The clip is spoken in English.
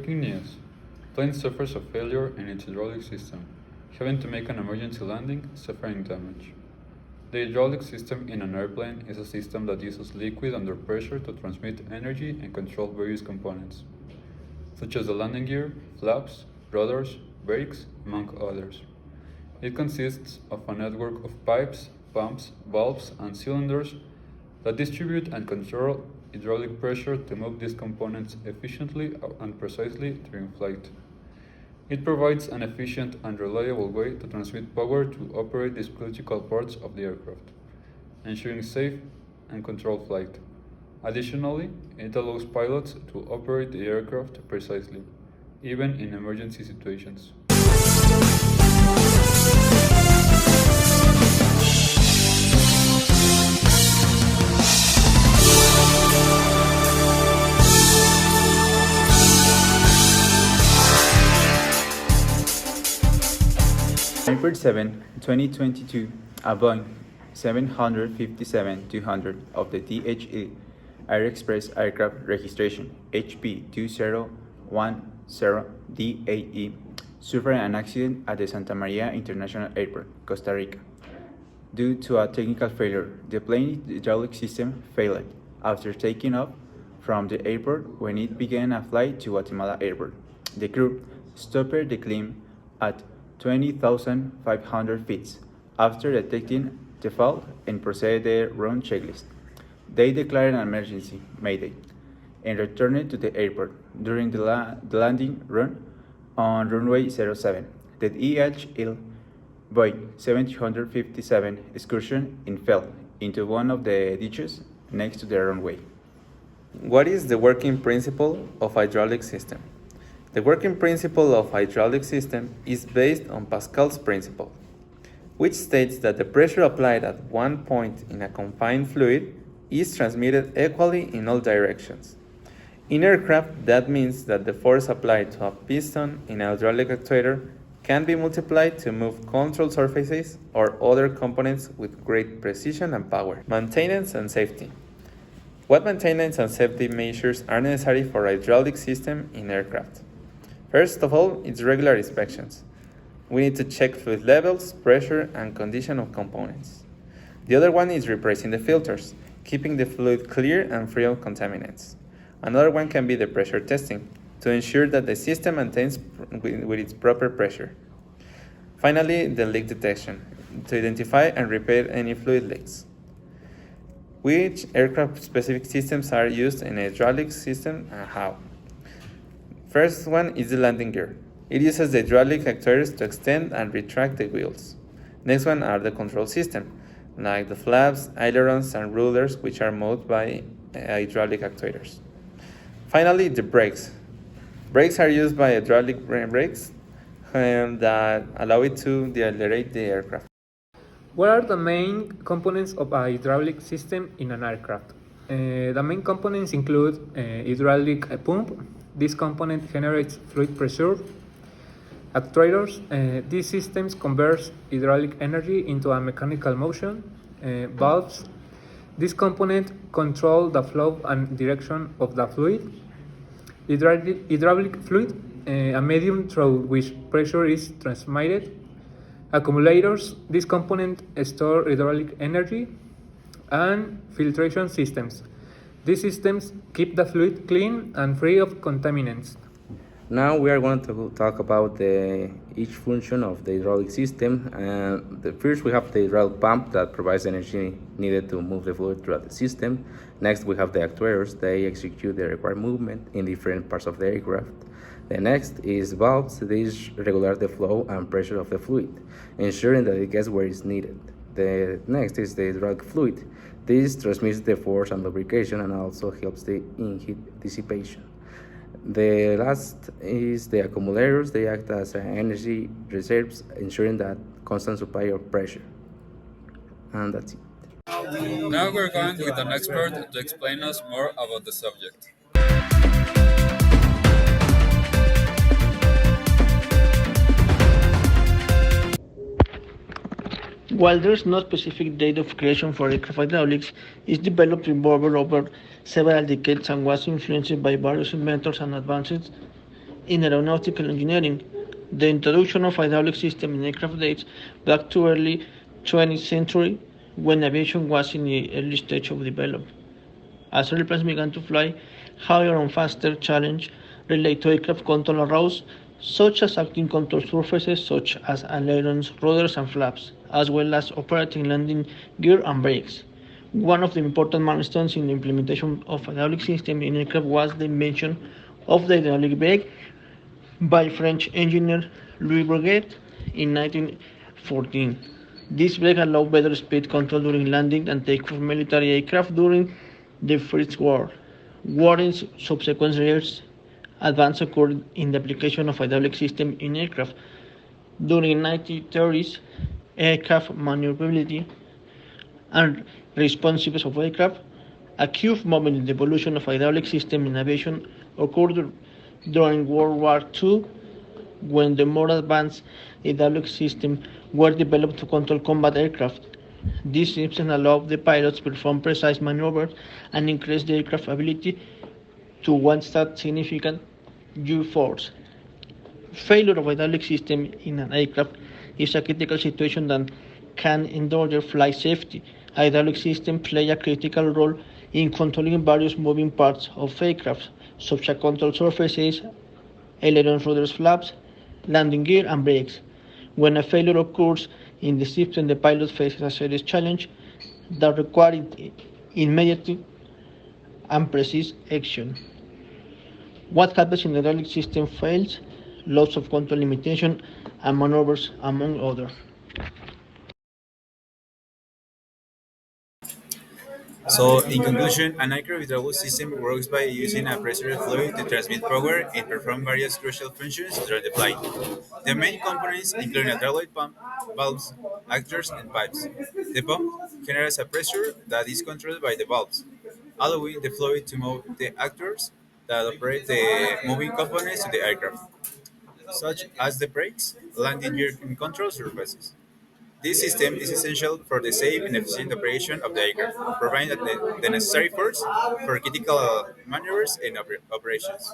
Breaking news. Plane suffers a failure in its hydraulic system, having to make an emergency landing, suffering damage. The hydraulic system in an airplane is a system that uses liquid under pressure to transmit energy and control various components, such as the landing gear, flaps, rudders, brakes, among others. It consists of a network of pipes, pumps, valves, and cylinders that distribute and control hydraulic pressure to move these components efficiently and precisely during flight. It provides an efficient and reliable way to transmit power to operate these critical parts of the aircraft, ensuring safe and controlled flight. Additionally, it allows pilots to operate the aircraft precisely, even in emergency situations. 2022, a Boeing 757-200 of the DHE Air Express aircraft registration HP2010DAE suffered an accident at the Santa Maria International Airport, Costa Rica. Due to a technical failure, the plane's hydraulic system failed after taking off from the airport when it began a flight to Guatemala Airport. The crew stopped the climb at 20,500 feet after detecting the fault and proceeded their run checklist. They declared an emergency mayday and returned to the airport. During the landing run on runway 07, the DHL Boeing 757 excursion and fell into one of the ditches next to the runway. What is the working principle of hydraulic system? The working principle of hydraulic system is based on Pascal's principle, which states that the pressure applied at one point in a confined fluid is transmitted equally in all directions. In aircraft, that means that the force applied to a piston in a hydraulic actuator can be multiplied to move control surfaces or other components with great precision and power. Maintenance and safety. What maintenance and safety measures are necessary for a hydraulic system in aircraft? First of all, it's regular inspections. We need to check fluid levels, pressure, and condition of components. The other one is replacing the filters, keeping the fluid clear and free of contaminants. Another one can be the pressure testing, to ensure that the system maintains with its proper pressure. Finally, the leak detection, to identify and repair any fluid leaks. Which aircraft-specific systems are used in a hydraulic system and how? First one is the landing gear. It uses the hydraulic actuators to extend and retract the wheels. Next one are the control system, like the flaps, ailerons, and ruders, which are moved by hydraulic actuators. Finally, the brakes. Brakes are used by hydraulic brakes that allow it to decelerate the aircraft. What are the main components of a hydraulic system in an aircraft? The main components include hydraulic pump. This component generates fluid pressure. Actuators. These systems convert hydraulic energy into a mechanical motion. Valves. This component controls the flow and direction of the fluid. Hydraulic fluid, a medium through which pressure is transmitted. Accumulators. This component stores hydraulic energy. And filtration systems. These systems keep the fluid clean and free of contaminants. Now we are going to talk about each function of the hydraulic system. First we have the hydraulic pump that provides energy needed to move the fluid throughout the system. Next we have the actuators. They execute the required movement in different parts of the aircraft. The next is valves. These regulate the flow and pressure of the fluid, ensuring that it gets where it's needed. The next is the hydraulic fluid. This transmits the force and lubrication and also helps in heat dissipation. The last is the accumulators. They act as energy reserves, ensuring that constant supply of pressure. And that's it. Now we're going with an expert to explain us more about the subject. While there is no specific date of creation for aircraft hydraulics, it developed over several decades and was influenced by various inventors and advances in aeronautical engineering. The introduction of hydraulic system in aircraft dates back to early 20th century when aviation was in the early stage of development. As airplanes began to fly higher and faster, challenge related to aircraft control arose, such as acting control surfaces such as ailerons, rudders, and flaps, as well as operating landing gear and brakes. One of the important milestones in the implementation of hydraulic system in aircraft was the invention of the hydraulic brake by French engineer Louis Breguet in 1914. This brake allowed better speed control during landing and takeoff of military aircraft during the First World War. In subsequent years, advance occurred in the application of hydraulic system in aircraft. During 1930s, aircraft maneuverability and responsiveness of aircraft, a key moment in the evolution of hydraulic system in aviation occurred during World War II when the more advanced hydraulic systems were developed to control combat aircraft. These systems allowed the pilots to perform precise maneuvers and increase the aircraft's ability to withstand significant G-force. Failure of hydraulic system in an aircraft is a critical situation that can endanger flight safety. Hydraulic systems play a critical role in controlling various moving parts of aircraft, such as control surfaces, ailerons, rudders, flaps, landing gear, and brakes. When a failure occurs in the system, the pilot faces a serious challenge that requires immediate and precise action. What happens in the hydraulic system fails? Loss of control limitation and maneuvers, among others. So, in conclusion, an aircraft hydraulic system works by using a pressure fluid to transmit power and perform various crucial functions during the flight. The main components include a hydraulic pump, valves, actuators, and pipes. The pump generates a pressure that is controlled by the valves, allowing the fluid to move the actuators that operate the moving components to the aircraft, such as the brakes, landing gear, and control surfaces. This system is essential for the safe and efficient operation of the aircraft, providing the necessary force for critical maneuvers and operations.